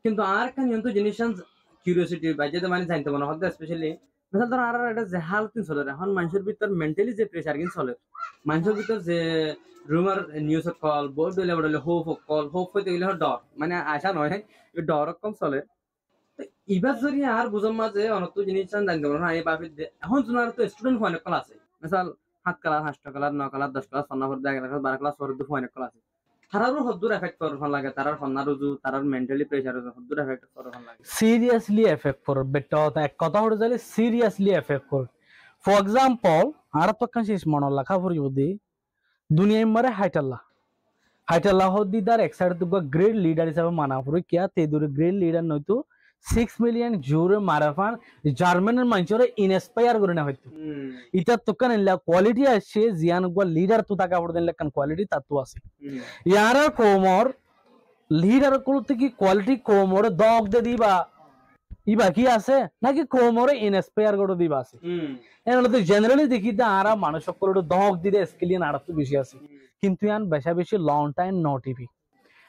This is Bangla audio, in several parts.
কিন্তু আর কান যন্ত জিনিস কিউরিওসিটি বা যেটা মানে জানতে মনে হয় স্পেশালি মিসাল ধর আর এটা যে হাল কিন চলে এখন মানুষের ভিতর মেন্টালি যে প্রেসার কিন চলে মানুষের ভিতর যে রুমার নিউজ কল বোর্ড হইলে বলে হোপ হইতে গেলে ডর মানে আশা নয় ডর কম চলে ইবার যদি আর বুঝার মাঝে অনেক জিনিস জানতে পারো না এই ভাবে এখন তোমার তো স্টুডেন্ট অনেক কল আছে মিসাল 7 class 8 class 9 class 10 class 15 class 11 class 12 class পর্যন্ত অনেক ক্লাস আছে তারারও হদ্দুর এফেক্ট করবে লাগে তারার ফন্না রুজু তারার মেন্টালি প্রেসার হদ্দুর এফেক্ট করবে লাগে সিরিয়াসলি এফেক্ট করে বেটা এক কথা হয়ে যালে সিরিয়াসলি এফেক্ট করে ফর এক্সাম্পল আর তো কাছে মনে লেখা পড়ি বুদ্ধি দুনিয়ায় মারে হাইটাল্লা হদ্দি দার এক সাইড তো গ্রেট লিডার হিসাবে মানা পড়ে কিয়া তে দূরে গ্রেট লিডার নয়তো 6 মিলিয়ন জোরে মারাফান জার্মানের মানুষের ইনস্পায়ার করে না হয়তো এটা তো কান কোয়ালিটি আছে জিয়ান গো লিডার তো টাকা পড়ে দিলে কান কোয়ালিটি তাতো আছে ইয়ারা কোমর লিডার গুলোতে কি কোয়ালিটি কোমর দগ দে দিবা ইবা কি আছে নাকি কোমরে ইনস্পায়ার করে দিবা আছে এগুলো তো জেনারেলি দেখি যে আরা মানুষ সকল দগ দিতে স্কিলিয়ান আর তো বেশি আছে কিন্তু ইয়ান বেশা বেশি লং টাইম নোটিভি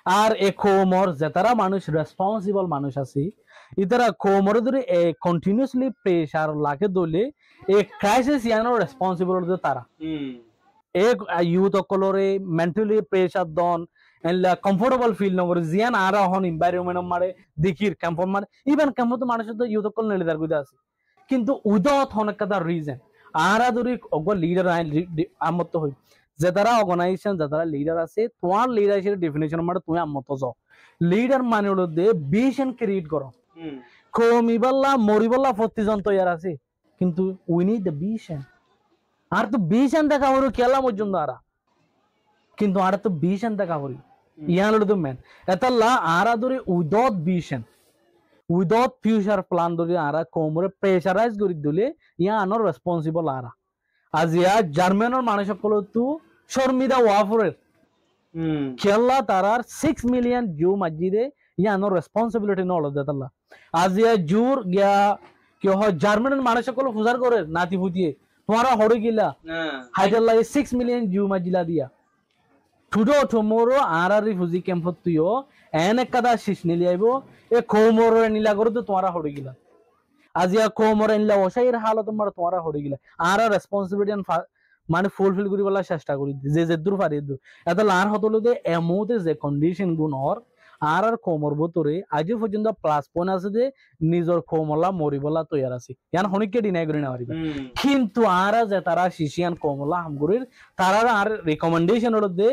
আর এ কোমর যেতারা মানুষ রেসপন্সিবল মানুষ আছে ইতারা কোমর ধরে কন্টিনিউসলি প্রেসার লাগে দলে এ ক্রাইসিস ইয়ানো রেসপন্সিবল তারা এক ইউথ সকলরে মেন্টালি প্রেসার দন এলা কমফোর্টেবল ফিল নগর জিয়ান আর হন এনवायरमेंट মারে দেখির ক্যাম্প মারে ইভেন ক্যাম্প তো মানুষ তো ইউথ সকল লিডার গুদা আছে কিন্তু উইদাউট হন একটা রিজন আরা ধরে অগ লিডার আমত হই যে তারা অর্গানাইজেশন যে তারা লিডার আছে তোমার লিডারশিপ ডেফিনিশন মানে তুমি আমত যাও লিডার মানে হলো দে ভিশন ক্রিয়েট করো কমিবাল্লা মরিবাল্লা প্রতিজন তৈয়ার আছে কিন্তু উই নিড দ্য ভিশন আর তো ভিশন দেখা হলো কেলা পর্যন্ত আরা কিন্তু আর তো ভিশন দেখা হলো ইয়ান হলো তো মেন এতাল্লা আরা ধরে without vision without future plan ধরে আরা কোমরে প্রেসারাইজ করে দিলে ইয়ানোর রেসপন্সিবল আরা আজ ইয়া জার্মানের মানুষ সকল তো শর্মিদা ওয়াফরের খেলা তারার 6 মিলিয়ন জু মসজিদে ইয়ানোর রেসপন্সিবিলিটি ন হলো দেতাল্লা আজ ইয়া জুর গিয়া কি হয় জার্মানের মানুষ সকল ফুজার করে নাতি ফুটিয়ে তোমারা হড়ে গিলা হাইদাল্লা 6 মিলিয়ন জু মসজিদা দিয়া টুডো টুমোরো আর রিফিউজি ক্যাম্পত তুইও এনে কাদা শিশ নিলি আইবো এ কোমর নিলা করে তো তোমারা হড়ে গিলা আজ ইয়া কোমর নিলা ওসাইর হালত তোমারা হড়ে গিলা আর রেসপন্সিবিলিটি মানে ফুলফিল করি বলা চেষ্টা করি যে দূর পারি দূর এত লার হতলো যে এমতে যে কন্ডিশন গুণ আর কোমর ভতরে আজ পর্যন্ত প্লাস পয়েন্ট আছে যে নিজের কোমলা মরিবলা তৈয়ার আছে ইয়ান হনিকে ডিনাই করি না পারিবে কিন্তু আর যে তারা শিশিয়ান কোমলা হামগুরির তারা আর রিকমেন্ডেশন হলো যে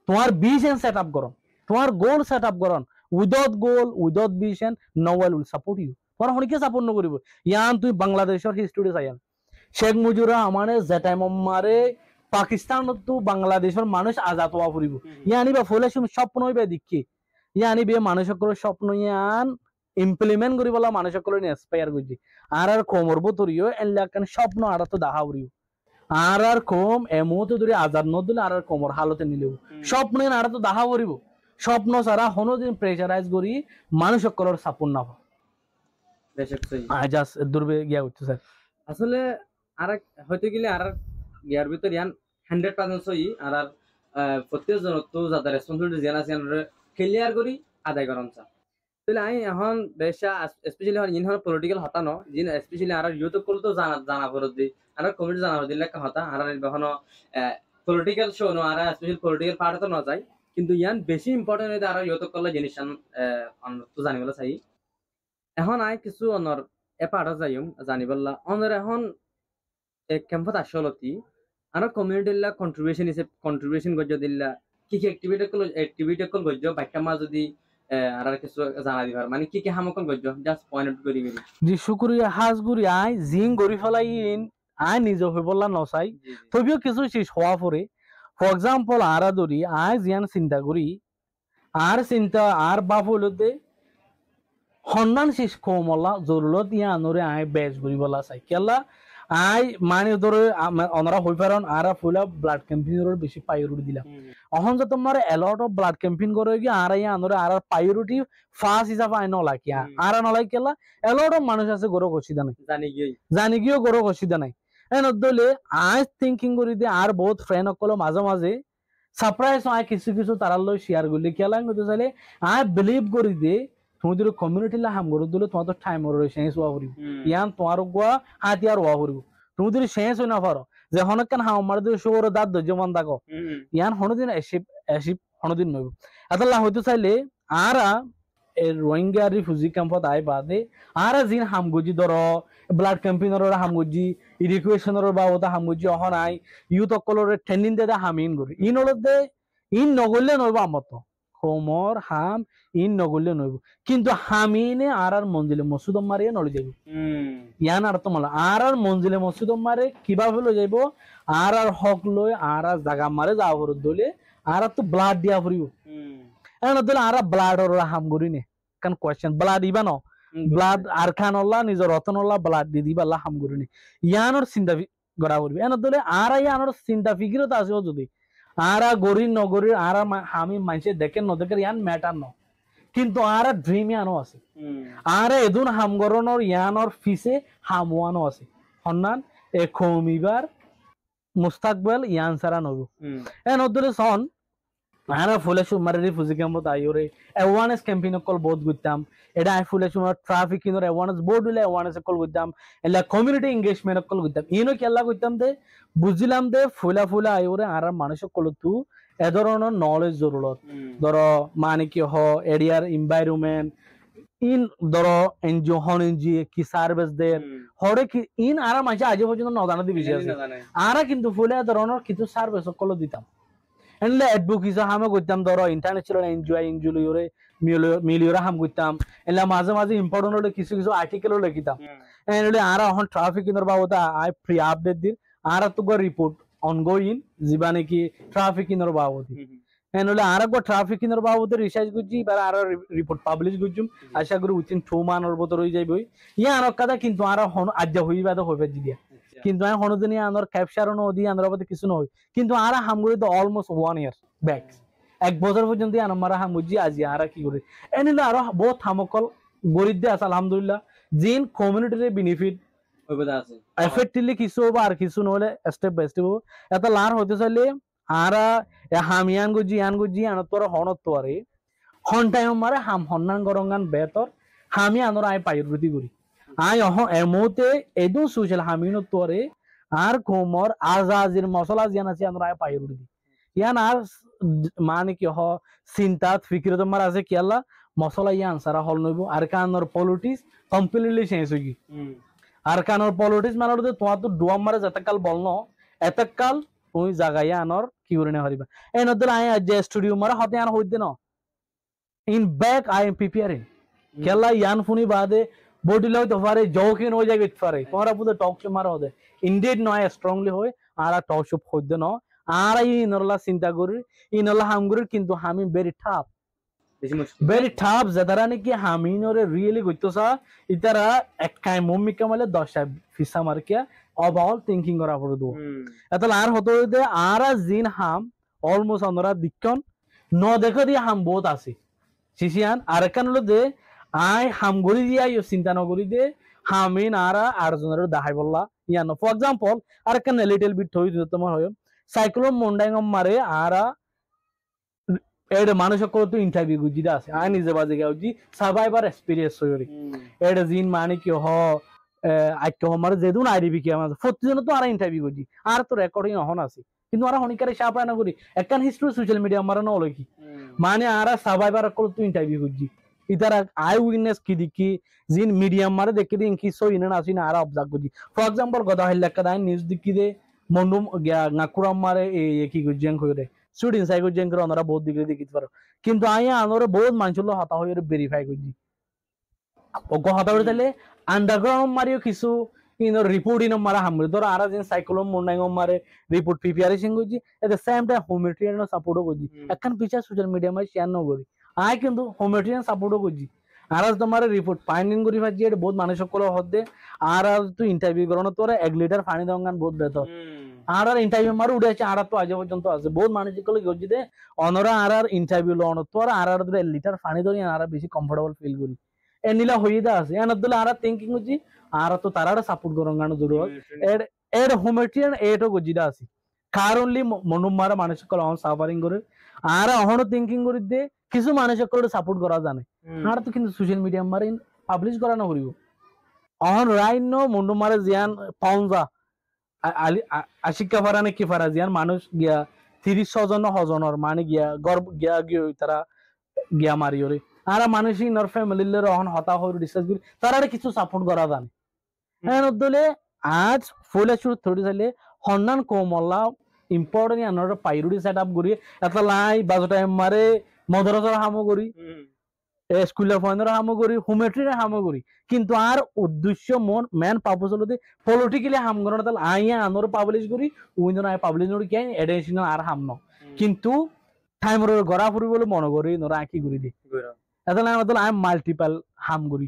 তোমার ভিশন সেট আপ করো তোমার গোল সেট আপ করো without goal without vision no one will support you তোমার হনিকে সাপোর্ট নকরিব ইয়ান তুই বাংলাদেশের হিস্ট্রি চাইয়ান শেখ মুজিবুর রহমানে যে টাইম মারে পাকিস্তান তো বাংলাদেশের মানুষ আজাদ হওয়া ফুরিব ইয়ানি বা ফলে স্বপ্ন হইবে দেখি ইয়ানি বে মানুষ সকল স্বপ্ন ইয়ান ইমপ্লিমেন্ট করি বলা মানুষ সকল ইন্সপায়ার করছি আর কোমর বতরিও এলাকান স্বপ্ন আর তো দেখা ফুরিব আর কম এমত ধরে আজাদ ন দিলে আর কোমর হালতে নিলেও স্বপ্ন আর তো দেখা ফুরিব স্বপ্ন ছাড়া হনোদিন প্রেসারাইজ করি মানুষ সকলের সাপোর্ট না জাস্ট দুর্বে গিয়া উঠছে স্যার আসলে আর হয়তো গেলে আর ইয়ার ভিতর ইয়ান 100% সই আর প্রত্যেকজন তো যাদের রেসপন্সিবিলিটি জিয়ান আছে ক্লিয়ার করি আদায় করন চা তাহলে আমি এখন বেশা স্পেশালি হন ইনহন পলিটিক্যাল হতা ন জিন স্পেশালি আর ইউথ কল তো জানা পড়ত দি আর কমিটি জানা পড়ত দিলে হতা আর এখন পলিটিক্যাল শো ন আর স্পেশালি পলিটিক্যাল পার্ট তো ন যায় কিন্তু ইয়ান বেশি ইম্পর্টেন্ট হইতে আর ইউথ কল জিনিস তো জানিবলে চাই এখন আই কিছু অনর এপাড়া যাইম জানিবল্লা অনর এখন ক্যাম্পত আসলতি আর কমিউনিটিলা কন্ট্রিবিউশন গজ্জ দিল্লা কি এক্টিভিটি কল গজ্জ বাক্যামা যদি আর কিছু জানা দিবার মানে কি হামকল গজ্জ জাস্ট পয়েন্ট আউট করি জি শুকরিয়া হাজগুরি আই জিং গরি ফলাইন আই নিজে হইবল্লা নসাই তবিও কিছু শেষ হওয়া পরে ফর এক্সাম্পল আরা দরি আই জিয়ান চিন্তা করি আর চিন্তা আর বাপ হইলতে সন্ধান শেষ কমলা জরুরত ইয়া আনরে আই বেজ করি বলা চাই কেলা আই মানে ধরে অনারা হই পারন আর ফুলা ব্লাড ক্যাম্পেইনের বেশি প্রায়োরিটি দিলাম এখন যে তোমার এলট অফ ব্লাড ক্যাম্পেইন করে কি আর ইয়া আনরে আর প্রায়োরিটি ফার্স্ট হিসাবে আই নলা কি আর নলাই কেলা এলট অফ মানুষ আছে গরো কছিদা নাই জানি গিয়ে গরো কছিদা নাই এন দলে আই থিংকিং করি দে আর বহুত ফ্রেন্ড সকল মাঝে মাঝে সারপ্রাইজ আই কিছু কিছু তারার লই শেয়ার করলি কেলা কইতে চাইলে আই বিলিভ করি দে তুমি যদি কমিউনিটি লা হাম গরু দিলে তোমার তো টাইম ওরে শেষ হওয়া করিব ইয়ান তোমার গোয়া হাতিয়ার হওয়া করিব তুমি যদি শেষ হই না পারো যে হনকান হাম মার দিয়ে শুয়োর দাঁত যেমন দাগো ইয়ান হনদিন এসিপ এসিপ হনদিন নইব আদাল্লাহ হয়তো চাইলে আরা এর রোহিঙ্গা রিফিউজি ক্যাম্পত আই বাদে আরা জিন হামগুজি ধরো ব্লাড ক্যাম্পেইনর হামগুজি ইরিকুয়েশনের বাবদ হামগুজি অহন আই ইউথ অকলর ট্রেনিং দে হামিন করি ইন দে ইন নগলে নইব আমত হোমর হাম ইন নগলে নইব কিন্তু হামিনে আর মঞ্জিলে মসুদ মারিয়ে নড়ে যাইব ইয়ান আর তো মালা আর মঞ্জিলে মসুদ মারে কিভাবে লই যাইব আর হক লই আর জাগা মারে যাওয়া করে দলে আর তো ব্লাড দিয়া ফুরিব এন দলে আর ব্লাড ওর হাম করি নে কান কোয়েশ্চেন ব্লাড ইবা ন ব্লাড আর খান আল্লাহ নিজের রতন আল্লাহ ব্লাড দি দিবা আল্লাহ হাম করি নে ইয়ানোর চিন্তা করা করবি এন দলে আর ইয়ানোর চিন্তা ফিকিরত আছে যদি আরা গরি নগরী আরা আমি মানুষে দেখেন ন দেখে ইয়ান ম্যাটার ন কিন্তু আরা ড্রিম ইয়ানো আছে আরা এদুন হামগরণর ইয়ানোর ফিসে হামওয়ানো আছে হন্নান এ খমিবার মুস্তাকবেল ইয়ান সারা নবু এন অদলে সন আরা ফুলে সুমারে রিফিউজি ক্যাম্পত আইরে অ্যাওয়ারনেস ক্যাম্পেইন কল বহুত গুতাম এটা আই ফুলে সুমার ট্রাফিকিং এর অ্যাওয়ারনেস বোর্ড হইলে অ্যাওয়ারনেস কল গুতাম এলা কমিউনিটি এনগেজমেন্ট কল গুতাম ইনো কেলা গুতাম দে বুঝিলাম দে ফুলা ফুলা আইরে আর মানুষ কল তু এ ধরনের নলেজ জরুরত ধরো মানে কি হ এরিয়ার এনভায়রনমেন্ট ইন ধরো এনজিও হন এনজিও কি সার্ভিস দের হরে কি ইন আর মানুষ আজ পর্যন্ত নজানা দি বিষয় আছে আর কিন্তু ফুলে ধরনের কিছু সার্ভিস কল দিতাম এনলে অ্যাডভোকেসি হামে করতাম ধরো ইন্টারন্যাশনাল এনজিওরে মিলিওরা হাম করতাম এলা মাঝে মাঝে ইম্পর্টেন্ট হলে কিছু কিছু আর্টিকেলও লিখিতাম এনলে আর এখন ট্রাফিকিংয়ের বাবদ আই ফ্রি আপডেট দিন আর তো রিপোর্ট অনগোইং যিবা নাকি ট্রাফিকিংয়ের বাবদ এনলে আর একবার ট্রাফিকিংয়ের বাবদ রিসার্চ করছি এবার আর রিপোর্ট পাবলিশ করছুম আশা করি উইথিন 2 মান্থের ভিতর হয়ে যাইবই ইয়া আর কথা কিন্তু আর আজ্জা হইবা তো হইবে দিয়া কিন্তু আমি হনদিনী আনর ক্যাপচারও নদি আনর বাদে কিছু নয় কিন্তু আর হামগুড়ি তো অলমোস্ট 1 ইয়ার ব্যাক এক বছর পর্যন্ত আমরা হামুজি আজি আর কি করি এনিলে আর বহুত হামকল গরিব দে আছে আলহামদুলিল্লাহ জিন কমিউনিটির বেনিফিট হইবদা আছে এফেক্টিভলি কিছু হবে আর কিছু নহলে স্টেপ বাই স্টেপ এটা লার হইতে চাইলে আর হামিয়ান গুজি আনতর হনত আরে হন টাইম মারে হাম হন্নান গরঙ্গান বেতর হামি আনর আই পাইরুতি করি আই এর মুহূর্তে এদু সোশ্যাল হামিনো তোরে আর কোমর আজাজির মশলা জিয়ান আছে আমরা পাই উড়ি ইয়ান আর মানে কি হ চিন্তাত ফিকিরত মার আছে কি আল্লাহ মশলা ইয়ান সারা হল নইব আর কানর পলিটিক্স কমপ্লিটলি চেঞ্জ হই আর কানর পলিটিক্স মানর তো তোমার তো ডুয়াম মারে যতকাল বলনো এতকাল ওই জায়গায় আনর কি করে না হরিবা এন দল আই যে স্টুডিও মারা হতে আর হইতে না in back I am preparing কেলা ইয়ান ফুনি বাদে বডি লয় তো পারে জৌকিন হয়ে যাবে পারে তোমার পুরো টক শো মারা হবে ইনডিড নয় স্ট্রংলি হয় আর টক শো হইতে না আর এই নরলা চিন্তা করি ইনলা হামগুরি কিন্তু হামি ভেরি টাফ যারা নাকি হামিনরে রিয়েলি গইতসা ইতারা এককাই মম্মি কামালে 10 ফিসা মারকে ওভারঅল থিংকিং করা পড়ে দো এতল আর হতো দে আর জিন হাম অলমোস্ট আমরা দিকন ন দেখো দি হাম বহুত আছে সিসিয়ান আর কান হলো দে আই হামগরি দিয়া ইউ চিন্তা নগরি দে হামিন আরা আরজনের দাহাই বললা ইয়ান ফর এক্সাম্পল আর কান লিটল বিট হই তোমার হয় সাইক্লোন মন্ডাইngম মারে আরা এড মানুষ কত ইন্টারভিউ গুজিদা আছে আই নিজে বাজে গাউজি সার্ভাইভার এক্সপেরিয়েন্স হইরি এড জিন মানে কি হ আইকে মারে যেদুন আইডিবি কি আমার প্রতিজন তো আর ইন্টারভিউ গুজি আর তো রেকর্ডিং হন আছে কিন্তু আর হনিকারে সাপা না করি একখান হিস্ট্রি সোশ্যাল মিডিয়া মারা ন লকি মানে আর সার্ভাইভার কত ইন্টারভিউ গুজি ইতারা আই উইটনেস কি দিকি জিন মিডিয়াম মারে দেখি দিন কি সো ইনা আসিনা আর অবজার্ভ করি ফর এক্সাম্পল গদা হইলা কাদা নিউজ দিকি দে মন্ডুম নাকুরাম মারে এ কি গুজেন কইরে স্টুডেন্টস আই গুজেন করে ওনারা বহুত দিকে দেখিতে পারো কিন্তু আই আনরে বহুত মানুষলো হতা হইরে ভেরিফাই করি ওগো হতা হইরে তাহলে আন্ডারগ্রাউন্ড মারিও কিছু ইন রিপোর্ট ইন মারা হামরে ধর আর যেন সাইক্লোন মন্ডাইngম মারে রিপোর্ট প্রিপারেশন করি এট দ্য সেম টাইম হোমিওট্রিয়ান সাপোর্টও করি এখন পিছা সোশ্যাল মিডিয়া মে শেয়ার ন করি আই কিন্তু হোমিওট্রিয়ান সাপোর্টও করি আর তোমার রিপোর্ট ফাইন্ডিং করি ফাজি এটা বহুত মানুষ সকল হদে আর তুই ইন্টারভিউ করন তোর 1 লিটার পানি দঙ্গান বহুত বেতর আর ইন্টারভিউ মার উড়ে আছে আর তো আজ পর্যন্ত আছে বহুত মানুষ সকল গজি দে অনরা আর ইন্টারভিউ লন তোর আর 1 লিটার পানি ধরি আর বেশি কমফর্টেবল ফিল করি এনিলা হইদা আছে এনদুল আর থিংকিং হজি আর তো তারার সাপোর্ট করঙ্গান জরুরত এর হোমিওট্রিয়ান এটো গজিদা আছে কারণলি মনুমারা মানুষ সকল অন সাফারিং করে আর অহন থিংকিং করি দে কিছু মানুষ সকল সাপোর্ট করা জানে আর তো কিন্তু সোশ্যাল মিডিয়া মারে পাবলিশ করা না করিব অহন রাইন মুন্ডু মারে জিয়ান পাউনজা আশিকা ফারানে কি ফারা জিয়ান মানুষ গিয়া 30 জন হজনের মানে গিয়া গর্ব গিয়া গিয়ে তারা গিয়া মারিওরে আর মানুষই নর ফ্যামিলির অহন হতা হয়ে ডিসকাস করি তারা কিছু সাপোর্ট করা জানে হ্যাঁ দলে আজ ফুলে শুরু থরি চাইলে হন্নান কোমল্লা ইম্পর্টেন্ট আনার পাইরুডি সেট আপ করি এটা লাই বাজু টাইম মারে মদরসর হামো করি স্কুলের ফোনের হামো করি হোমেট্রির হামো করি কিন্তু আর উদ্দেশ্য মন মেন পারপাস হলো যে পলিটিক্যালি হাম করার তাহলে আইয়া আনোর পাবলিশ করি উইন আই পাবলিশ করি কি এডিশনাল আর হাম ন কিন্তু টাইমর গড়া ফুরি বলে মনে করি নরা আঁকি করি দি এটা আমাদের আই মাল্টিপল হাম করি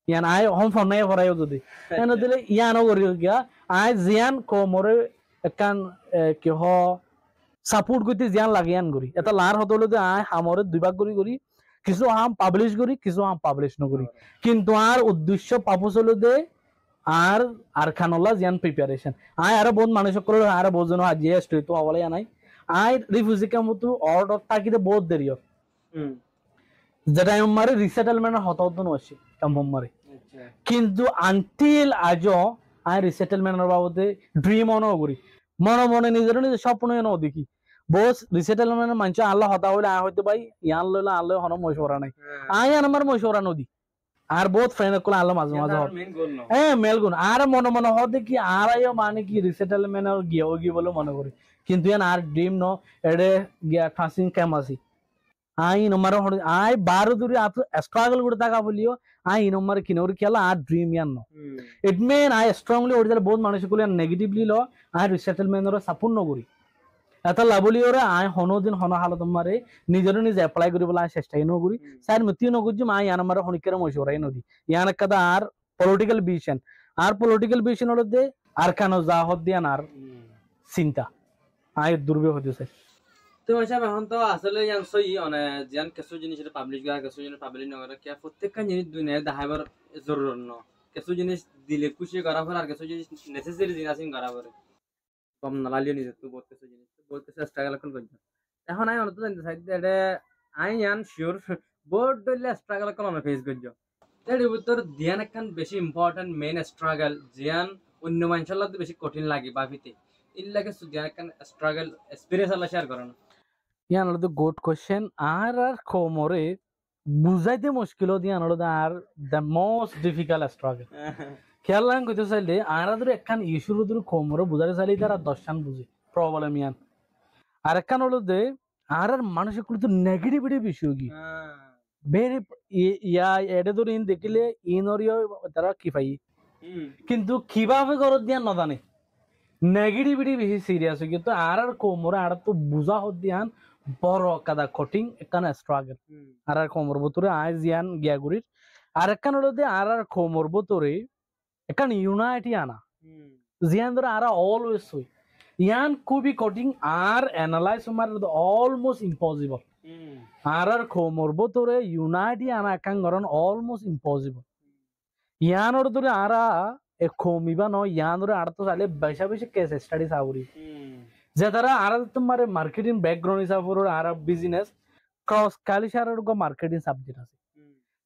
ইয়ান আই হম ফোন নাই ভরাইও যদি এনে দিলে ইয়ানো করি গিয়া আই জিয়ান কোমরে একান কি হ সাপোর্ট করতে জিয়ান লাগিয়ান করি এটা লার হতলো যে আই হামরে দুই ভাগ করি করি কিছু হাম পাবলিশ করি কিছু হাম পাবলিশ নকরি কিন্তু আর উদ্দেশ্য পাপস হলো যে আর খানলা জিয়ান প্রিপারেশন আই আর বহুত মানুষ করে আর বহুত জন আজি স্ট্রেট তো হওয়ালে নাই আই রিফিউজি কামতো অর্ডার তাকিতে বহুত দেরি হয় যেটা আমারে রিসেটেলমেন্ট হতো ন আছে কামমারে কিন্তু আনটিল আজও আই রিসেটেলমেন্টের বাবদে ড্রিম অন করি মনে মনে নিজের নিজের স্বপ্ন ন দেখি বস রিসেটেলমেন্টের মানুষ আল্লাহ হতা হইলে আয় হইতে ভাই ইয়ান লইলে আল্লাহ হন মশওরা নাই আই আমার মশওরা নদী আর বহুত ফ্রেন্ড কল আল্লাহ মাঝে মাঝে হ্যাঁ মেল গুণ আর মনে মনে হ দেখি আর আইও মানে কি রিসেটেলমেন্ট আর গিয়ে গিয়ে বলে মনে করি কিন্তু ইয়ান আর ড্রিম ন এডে গিয়া ট্রান্সিং ক্যাম্প আছে আই নম্বর আই বারো দূরে আত স্ট্রাগল করে থাকা বলিও আই নম্বর কিনোর খেলা আর ড্রিম ইয়ান ন ইট মেন আই স্ট্রংলি ওড়িদার বহুত মানুষ কলে নেগেটিভলি ল আই রিসেটেলমেন্টর সাপোর্ট নকরি এটা লাভলি ওরে আই হনদিন হন হালত মারে নিজের নিজে এপ্লাই করিবলা চেষ্টাই নকরি স্যার মৃত্যু নকরি আই ইয়ান আমার হনিকের মশওরাই নদী ইয়ান কাদা আর পলিটিক্যাল ভিশন আর পলিটিক্যাল ভিশন হলো যে আর কেন যা হদ দিয়ান আর চিন্তা আই দুর্বে হতে চাই তো হিসাব এখন তো আসলে ইয়ান সই মানে জিয়ান কিছু জিনিস পাবলিশ করা কিছু জিনিস পাবলিশ না করা কি প্রত্যেকটা জিনিস দুনিয়ায় দেখাবার জরুরি ন কিছু জিনিস দিলে খুশি করা পর আর কিছু জিনিস নেসেসারি জিনিস করা পরে কম নালালিও নিজে তো বহুত কিছু জিনিস বহুত কিছু স্ট্রাগল এখন করছ এখন আই অনত জানতে চাই যে আই ইয়ান শিওর বহুত ডলে স্ট্রাগল কোন ফেস করছ এর ভিতর ধ্যান একখান বেশি ইম্পর্টেন্ট মেইন স্ট্রাগল জিয়ান অন্য মানুষের লাগে বেশি কঠিন লাগে ভাবিতে ইল লাগে ধ্যান একখান স্ট্রাগল এক্সপেরিয়েন্স আলা শেয়ার করো ইয়ান হলো গুড কোশ্চেন আর কোমরে বুঝাইতে মুশকিল দিয়ান হলো are the most difficult struggle খেয়াল রাখেন কইতে চাইলে আর আদর একখান ইস্যুর দূর কোমরে বুঝাইতে চাইলে তারা 10 বুঝে প্রবলেম ইয়ান আর একখান হলো যে আর মানুষের কিন্তু নেগেটিভিটি বিষয় কি ভেরি ইয়া এডে ধরে ইন দেখিলে ইনরিও তারা কি পাই কিন্তু কিভাবে করত দিয়ান না জানে নেগেটিভিটি বেশি সিরিয়াস হয়ে কিন্তু আর কোমরে আর তো বুঝা হত দিয়ান বড় কাদা কঠিন একখানা স্ট্রাগল আর কোমর ভিতরে আই জিয়ান গিয়াগুড়ির আর একখান হলো যে আর কোমর ভিতরে একখান ইউনাইটি আনা জিয়ান ধরে আর অলওয়েজ হই ইয়ান খুবই কঠিন আর অ্যানালাইজ মার অলমোস্ট ইম্পসিবল আর কোমর ভিতরে ইউনাইটি আনা একখান গরন অলমোস্ট ইম্পসিবল ইয়ানোর ধরে আর কমিবা নয় ইয়ান ধরে আর তো চাইলে বেশা বেশি কেস স্টাডি চাবরি যে তারা আর তোমার মার্কেটিং ব্যাকগ্রাউন্ড হিসাবে আর বিজনেস ক্রস কালিশার মার্কেটিং সাবজেক্ট আছে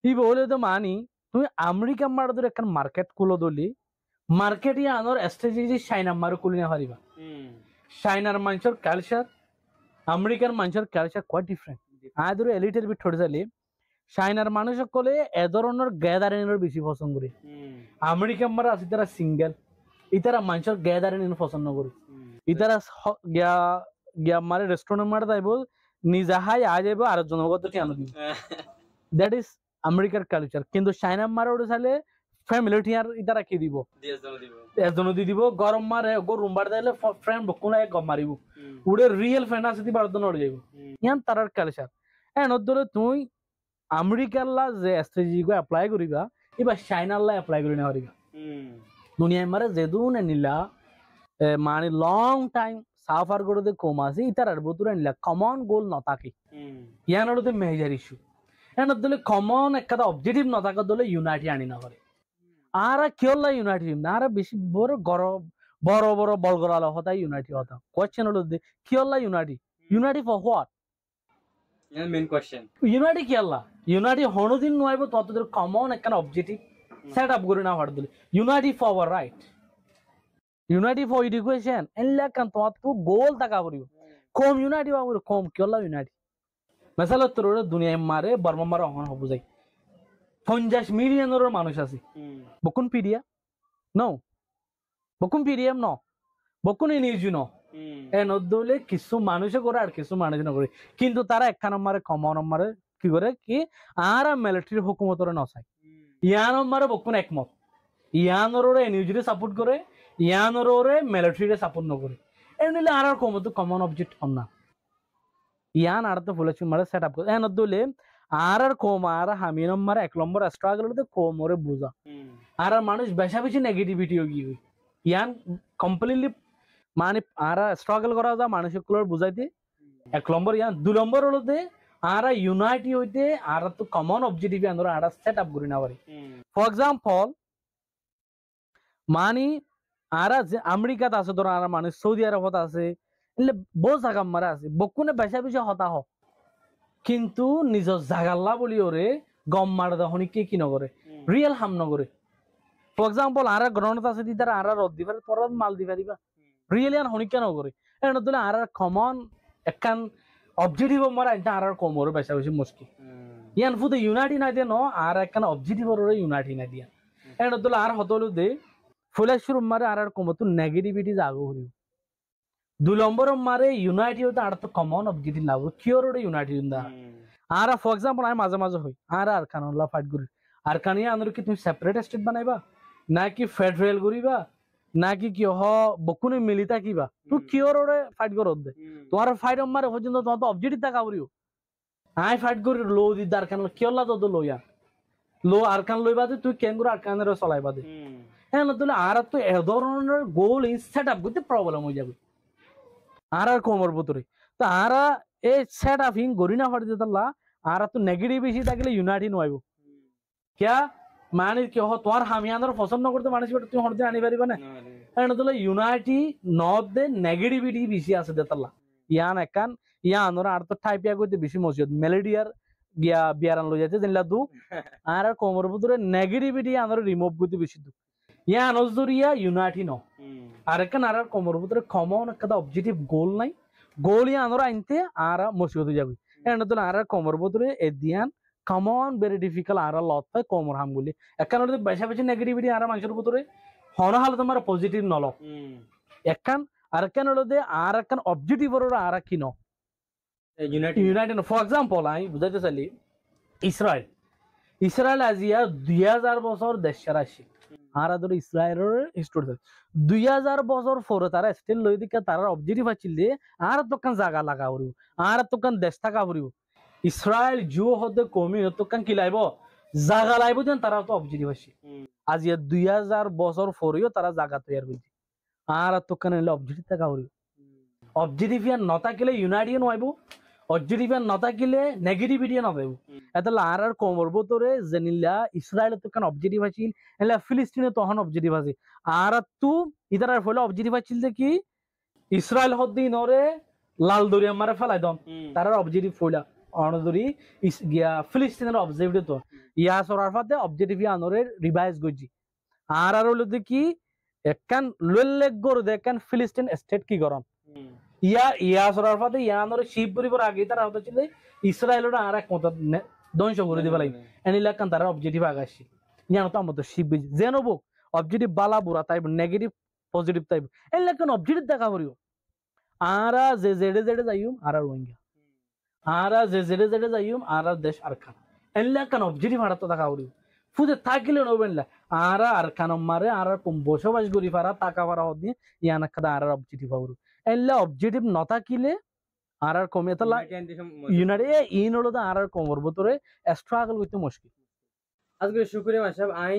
ই বলে তো মানি তুমি আমেরিকা মার ধরে একটা মার্কেট খুলো দলি মার্কেটে আনোর স্ট্র্যাটেজি চাইনা মার খুলিনা পারিবা চাইনার মানুষের কালচার আমেরিকার মানুষের কালচার কোয়াইট ডিফারেন্ট আয় ধরে এলিটের বিট ঠোঁট চাইলে চাইনার মানুষ সকলে এ ধরনের গ্যাদারিংয়ের বেশি পছন্দ করে আমেরিকান মারা আছে তারা সিঙ্গেল ইতারা মানুষের গ্যাদারিং পছন্দ করে ইতারা গিয়া গিয়া মারে রেস্টুরেন্ট মারা যাইব নিজা হাই আ যাইব আর জনগত ঠিয়ানো দিব দ্যাট ইজ আমেরিকার কালচার কিন্তু চাইনা মারা ওটা চাইলে ফ্যামিলি ঠিয়ার ইতারা কি দিব এজন দি দিব গরম মারে গো রুম বার দিলে ফ্রেন্ড বকুনা এক গম মারিব উড়ে রিয়েল ফ্রেন্ড আছে দি বারদ নড় যাইব ইয়ান তারার কালচার এন ধরে তুই আমেরিকার লা যে স্ট্র্যাটেজি গো অ্যাপ্লাই করিবা এবার চাইনার লা অ্যাপ্লাই করি না পারিবা দুনিয়ায় মারে যেদুন নিলা মানে লং টাইম সাফার করে দে কম আছে ইতারার বতুরা নিলা কমন গোল ন থাকে ইয়ান হলো মেজর ইস্যু এন দলে কমন একটা অবজেক্টিভ ন থাকা দলে ইউনাইটি আনি না পারে আর কেউলা ইউনাইটি না আর বেশি বড় বড় বড় বলগরাল হতা ইউনাইটি হতা কোয়েশ্চেন হলো কিয়লা unity unity for what main question unity কি আল্লাহ ইউনাইটি হনদিন নয়ব ততদের কমন একখান অবজেক্টিভ সেট আপ করে না হওয়ার দিলে unity for our right unity for education এনলা কান তোমার তো গোল টাকা করিও কম ইউনাইটি বাবুর কম কি আল্লাহ ইউনাইটি মেসাল তোর দুনিয়ায় মারে বর্মা মারে অহন হবু যাই 50 মিলিয়নের মানুষ আছে বকুন পিডিয়া ন বকুন পিডিএম ন বকুন এনার্জি ন এ নদলে কিছু মানুষে করে আর কিছু মানুষ না করে কিন্তু তারা একখান নম্বরে কমন নম্বরে কি করে কি আর মিলিটারি হুকুমতর নসাই ইয়ান নম্বরে বকুন একমত ইয়ানরে এনার্জি সাপোর্ট করে ইয়ানরে মিলিটারি সাপোর্ট ন করে এ নিলে আর কমত কমন অবজেক্ট অন না ইয়ান আর তো ফুলেছি মারে সেট আপ করে এ নদলে আর কম আর হামি নম্বর এক নম্বর স্ট্রাগল তো কমরে বুঝা আর মানুষ বেশা বেশি নেগেটিভিটি গিয়ে ইয়ান কমপ্লিটলি মানে আর স্ট্রাগল করা যা মানুষের কুলার বুঝাইতে এক নম্বর ইয়ান 2 নম্বর হলো যে আর ইউনাইটি হইতে আর তো কমন অবজেক্টিভ আমরা আর সেট আপ করি না পারি ফর এক্সাম্পল মানে আর যে আমেরিকাতে আছে ধর আর মানুষ সৌদি আরবত আছে এলে বহু জায়গা মারা আছে বকুনে বেশা বেশি হতা হ কিন্তু নিজের জাগাল্লা বলি ওরে গম মার দহনি কে কি নগরে রিয়েল হাম নগরে ফর এক্সাম্পল আর গ্রহণত আছে দি তারা আর রদ দিবার পর মাল দিবা দিবা রিয়েলি আর হনি কেন করে এর নতুন আর কমন একখান অবজেক্টিভ মারা এটা আর কমর বেশা বেশি মুশকিল ইয়ান ফুতে ইউনাইটি না দিয়ে ন আর একখান অবজেক্টিভ ওরে ইউনাইটি না দিয়া এর নতুন আর হতলু দে ফুলে শুরু মারে আর কমতো নেগেটিভিটি জাগো হরিও 2 নম্বর মারে ইউনাইটি হতে আর তো কমন অবজেক্টিভ না কিওর ওরে unity the R for example আমি মাঝে মাঝে হই আর খানলা ফাইট করি আর কানিয়া আন্দর কি তুমি সেপারেট স্টেট বানাইবা নাকি ফেডারেল করিবা নাকি কি হ বকুনে মিলি থাকিবা তুই কিওর ওরে ফাইট করত দে তোমার ফাইট মারে পর্যন্ত তোমার তো অবজেক্টিভ থাকা করিও আই ফাইট করি লো দি দার কান কিওলা তো লইয়া লো আর কান লইবা দে তুই কেন করে আর কানের চলাইবা দে হ্যাঁ না তুই আর তো এ ধরনের গোল সেট আপ করতে প্রবলেম হয়ে যাবে আর কোমর ভিতরে তো আর এই সেট আপ হিং গরি না ফাটি দিতাল্লা আর তো নেগেটিভ বেশি থাকলে ইউনাইটি নয়ব क्या মানে কি হ তোমার হামিয়ানোর পছন্দ করতে মানুষ তুমি হরতে আনি পারিবা না কারণ তোলা ইউনাইটি নট দে নেগেটিভিটি বেশি আছে দেতাল্লা ইয়ান একান ইয়ানোর আর তো টাইপিয়া করতে বেশি মসজিদ মেলোডিয়ার গিয়া বিয়ারান লই যাচ্ছে জেনলা দু আর কোমর ভিতরে নেগেটিভিটি আনোর রিমুভ করতে বেশি দু ইয়ান অজরিয়া ইউনাইটি ন আর একান আর কোমর ভিতরে কমন একটা অবজেক্টিভ গোল নাই গোল ইয়ানোর আনতে আর মসজিদ যাবে এন্ড তোলা আর কোমর ভিতরে এদিয়ান কমন ভেরি ডিফিকাল্ট আর লট পাই কমর হাম বলি একান ওদের বেশা বেশি নেগেটিভিটি আর মানুষের ভিতরে হন হাল তোমার পজিটিভ নল একান আর কেন হলো আর একান অবজেক্টিভ আর কি ন ইউনাইটেড ফর এক্সাম্পল আমি বুঝাইতে চাইলি ইসরায়েল ইসরায়েল আজিয়া 2000 বছর দেশ ছাড়া আসি আর ধর ইসরায়েলের হিস্টোরি 2000 বছর পরে তারা স্টিল লই দিকে তারা অবজেক্টিভ আছিল যে আর তোকান জায়গা লাগা পড়িব আর তোকান দেশ থাকা পড়িব ইসরায়েল জু হতে কমি তোকান কি লাইব জায়গা লাইব দেন তারা তো অবজেক্টিভ আসি আজ 2000 বছর পরেও তারা জায়গা তৈরি করছে আর তোকান এলে অবজেক্টিভ থাকা পড়িব অবজেক্টিভ ইয়ান নথাকিলে ইউনাইটিয়ান হইব অবজেক্টিভ ইয়ান নথাকিলে নেগেটিভিটি নথাইব এতলা আর কমর বতরে জেনিলা ইসরায়েল তোকান অবজেক্টিভ আছিল এলা ফিলিস্তিনে তখন অবজেক্টিভ আছে আর তু ইতার ফলে অবজেক্টিভ আছিল যে কি ইসরায়েল হদ্দি নরে লাল দরিয়া মারে ফেলাই দন তার অবজেক্টিভ ফইলা অনদরি গিয়া ফিলিস্তিনের অবজেক্টিভ তো ইয়া সরার ফাতে অবজেক্টিভ ইয়ানরে রিভাইজ গজি আর হলো কি একখান লল্লেক গর দেখেন ফিলিস্তিন স্টেট কি গরম ইয়া ইয়া সরার ফাতে ইয়ানরে শিব পরিবার আগে তারা হতে ছিল ইসরায়েলের আর এক মত ধ্বংস করে দিবা লাগে এনিলা কান তারা অবজেক্টিভ আগাছি ইয়ান তো আমাদের শিব জেনবো অবজেক্টিভ বালা বুড়া তাই নেগেটিভ পজিটিভ তাই এনিলা কান অবজেক্টিভ দেখা করিও আরা যে জেডে জেডে যাইম আর রোহিঙ্গা আরা যে জেডে জেডে যাইম আর দেশ আর খান এনিলা কান অবজেক্টিভ হারাতো দেখা করিও ফুজে থাকিলে নবেনলা আর কান মারে আর কম বসবাস করি পারা টাকা পারা হদি ইয়ান একটা আর অবজেক্টিভ হবো এলা অবজেক্টিভ নথাকিলে আর কমে তো ইউনাইটেড ইন হলো আর কমর ভিতরে স্ট্রাগল করতে মুশকিল আজকে শুক্রিয়া মাসাব আই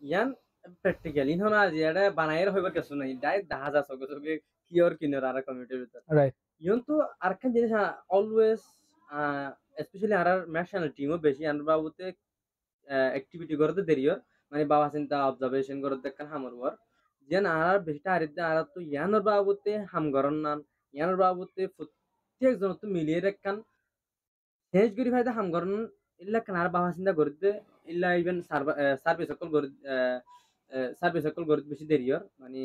ইয়ান প্র্যাকটিক্যাল ইন হনা যে এটা বানাইর হইবার কিছু নাই ডাইরেক্ট দেখা যা সগে সগে কিওর কিনর আর কমিউনিটির ভিতর রাইট ইয়ন তো আর কেন জিনিস অলওয়েজ স্পেশালি আর ন্যাশনাল টিমও বেশি আন বাবুতে অ্যাক্টিভিটি করতে দেরিয়র মানে বাবা চিন্তা অবজারভেশন করতে দেখান হামর ওয়ার যেন আর বেশিটা আরিদ্দা আর তো ইয়ানোর বাবুতে হাম গরন নান ইয়ানোর বাবুতে প্রত্যেক জন তো মিলিয়ে রাখান হেজ গরি ফায়দা হাম করন ইল্লা কানার বাবা চিন্তা করতে ইল্লা ইভেন সার্ভিস সকল গরিত বেশি দেরিয়র মানে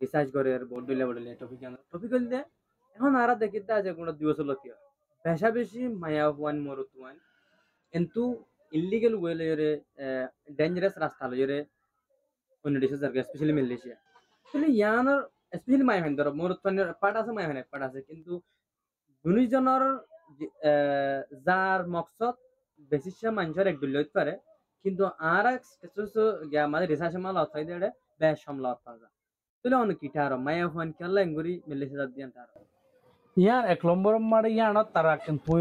রিসার্চ করে আর বোর্ড বডলে টপিক হইলে এখন আরা দেখিতে আছে কোনো 2 বছর লতিয় বেশা বেশি মায়া ওয়ান মরুত ওয়ান কিন্তু ইল্লিগেল ওয়েলে ডেঞ্জারাস রাস্তা লইরে অন্য দেশে জায়গা স্পেশালি মালয়েশিয়া তাহলে ইয়ানোর স্পেশালি মায়া হান ধরো মরুত পাট আছে মায়া হান পাট আছে কিন্তু দুইজনের যার মকসদ বেশিসা মানুষের এক দুই লইতে পারে কিন্তু আর এক আমাদের রিসার্চ মাল আউটসাইড এর বেশ সামলা পাওয়া যায় তাহলে অনেক কিটা আর মায়া ফান কেলা এঙ্গুরি মালয়েশিয়া দিয়ান তার ইয়ান এক নম্বর মারে ইয়ান তারা কেন তুই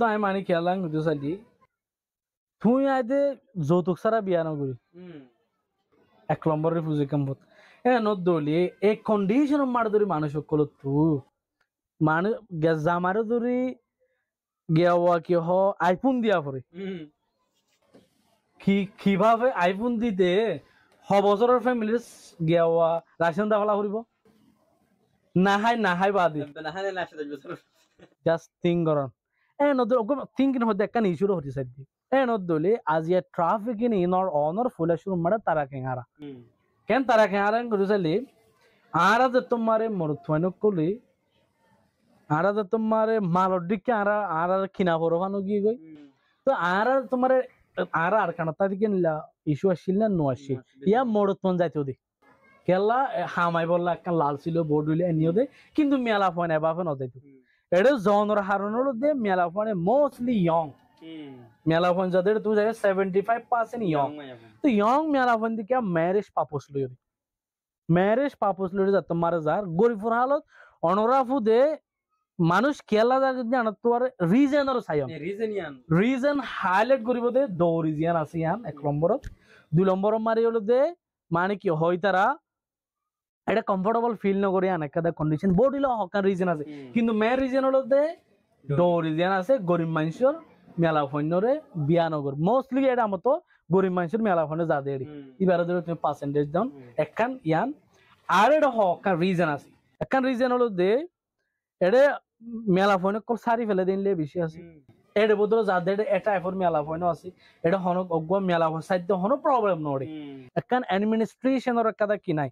দাই মানে কেলাং দুসালি তুই আইদে যৌতুক সারা বিয়া নগরি এক নম্বর রিফিউজি ক্যাম্পত নদলি এই কন্ডিশন মার ধরি মানুষ সকল তুই মানুষ জামারে ধরি গেওয়া কি হ আইফোন দিয়া পরে কিভাবে আইফোন দিতে বছরের ফ্যামিলির গেওয়া রাশন দাফলা করিব নাহাই বাদি জাস্ট থিঙ্ক করন নদল থিঙ্কিং হতে একটা ইস্যুর হতে সাইড নদলি আজি ট্রাফিকিং ইনর অনর ফুলা শুরু মারে তারা কেহারা কেন তারা কেহারা করিসালি আরা যে তোমারে মরুথুয়ানো কলি আরা যে তোমারে মালর দিকে আরা কিনা পরোখানো গিয়ে গই তো আরা তোমারে আরা আর কানাতা দিকে নিলা ইস্যু আসছিল না নো আসছিল ইয়া মরুথুয়ান যাইতো দি কেলা হামাই বললা একটা লাল ছিল বোর্ড হইলে এনিও দে কিন্তু মেলা ফোন এবাফে নদাইতো এটা জনর হারণর দে মেলা ফোনে মোস্টলি ইয়ং মেলা ফোন যাদের তুই জায়গায় 75% ইয়ং তো ইয়ং মেলা ফোন দিকে ম্যারেজ পাপোস লইরি ম্যারেজ পাপোস লইরি যা তোমার যার গরিফুর হালত অনরাফু দে মানুষ কেলা জানা তোর রিজনের সাইম রিজন হাইলাইট করিব দে দো রিজন আছে ইয়ান এক নম্বরত দুই নম্বর মারি হলো দে মানে কি হয় তারা এটা কমফোর্টেবল ফিল নকরি আনেকাদা কন্ডিশন বডিলো হকার রিজন আছে কিন্তু মেন রিজন হলো দে দো রিজন আছে গরিব মানুষের মেলা ফন্যরে বিয়া নগর মোস্টলি এটা মতো গরিব মানুষের মেলা ফন্যে যা দেড়ি এবারে ধরো তুমি পার্সেন্টেজ দাও একখান ইয়ান আর এটা হকার রিজন আছে একখান রিজন হলো দে এটা মেলা ফোনে কল সারি ফেলে দিনলে বেশি আছে এটা বদল যাদের এটা এফর মেলা ফোনে আছে এটা হন অজ্ঞ মেলা ফোন সাইড হন প্রবলেম নড়ে একখান অ্যাডমিনিস্ট্রেশনের একটা কি নাই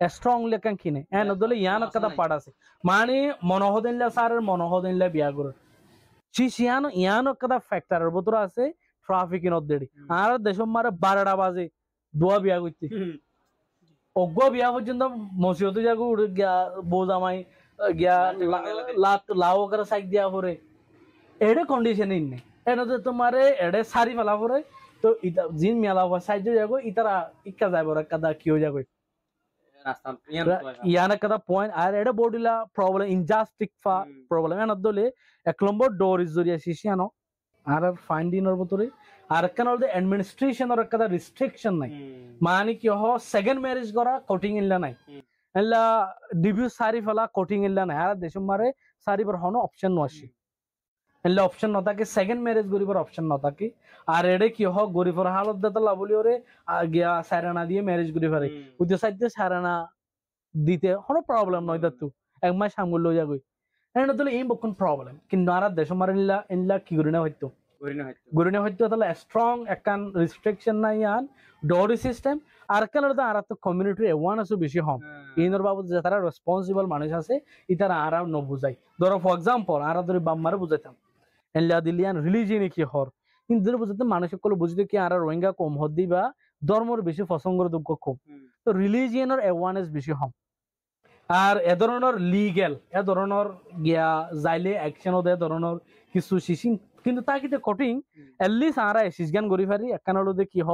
স্ট্রংলি একখান কিনে এন দলে ইয়ান একটা পাড় আছে মানে মনোহদিনলে স্যারের মনোহদিনলে বিয়া করে শিশিয়ান ইয়ান একটা ফ্যাক্টরের ভিতর আছে ট্রাফিকিং অদেড়ি আর দেশম মারে 12টা বাজে দোয়া বিয়া করতে অজ্ঞ বিয়া পর্যন্ত মসজিদে যাগো বোঝামাই গিয়া লাও করে সাইড দিয়া পরে এডে কন্ডিশন নেই এনে তোমারে এডে সারি ফেলা পরে তো ইতা জিন মেলা সাইড যাগো ইতারা ইক্কা যাইব কাদা কি হয়ে যাগো ইয়ান একটা পয়েন্ট আর এটা বডিলা প্রবলেম ইনজাস্টিক প্রবলেম এন দলে এক নম্বর ডোর ইজ জরিয়া শিশিয়ানো আর ফাইন্ডিংর ভিতরে আর কেন হল অ্যাডমিনিস্ট্রেশনের একটা রেস্ট্রিকশন নাই মানে কি হ সেকেন্ড ম্যারেজ করা কোটিং ইল্লা নাই এলা ডিবিউ সারি ফেলা কোটিং ইল্লা নাই আর দেশ মারে সারি পর হনো অপশন নসি এলা অপশন ন থাকে সেকেন্ড ম্যারেজ গরিবর অপশন ন থাকে আর এডে কি হ গরিবর হালত দাতা লাবলি ওরে গিয়া সারানা দিয়ে ম্যারেজ করি পারে উদ্য সাইতে সারানা দিতে কোনো প্রবলেম নয় দাতু এক মাস সামগুল লই যাগই এনে দলে এই বকন প্রবলেম কিন্তু আর দেশ মারে ইল্লা কি গরিনা হইতো গরিনা হইতো তাহলে স্ট্রং একখান রেস্ট্রিকশন নাই আন ডোরি সিস্টেম আর কেন আর তো কমিউনিটির অ্যাওয়ারনেসও বেশি হম ইনর বাবদ যে তারা রেসপন্সিবল মানুষ আছে ইতারা আর ন বুঝাই ধরো ফর এক্সাম্পল আর ধরে বাম্মারে বুঝাইতাম এনলা দিলিয়ান রিলিজিয়ন কি হর কিন্তু ধরে বুঝতে মানুষ সকল বুঝতে কি আর রোহিঙ্গা কম হদ্দি বা ধর্মর বেশি পছন্দের যোগ্য কম তো রিলিজিয়নের অ্যাওয়ারনেস বেশি হম আর এ ধরনের লিগেল এ ধরনের গিয়া যাইলে অ্যাকশনও এ ধরনের কিছু শিশিং কিন্তু তাকিতে কটিং এটলিস্ট আরা এসিসগান গরি পারি একখান হলো কি হ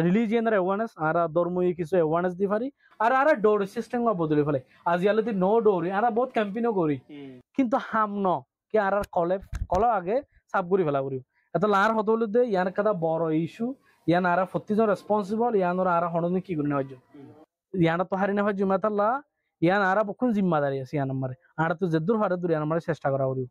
রিলিজিয়নের অ্যাওয়ারনেস আর ধর্মীয় কিছু অ্যাওয়ারনেস দি পারি আর আরা ডোর সিস্টেম বদলে ফেলে আজি আলোতে নো ডোরি আরা বহুত ক্যাম্পেইনও করি কিন্তু হাম ন কি আর কল আগে সাফ করি ফেলা করি এত লার হতে হলে দে ইয়ান কাদা বড় ইস্যু ইয়ান আরা প্রতিজন রেসপন্সিবল ইয়ানোর আরা হননি কি করি নেওয়ার জন্য ইয়ানা তো হারি নেওয়ার জন্য ইয়ান আরা পক্ষণ জিম্মাদারি আছে ইয়ান আমারে আর তো যেদুর হারে দূর ইয়ান আমার চেষ্টা করা করি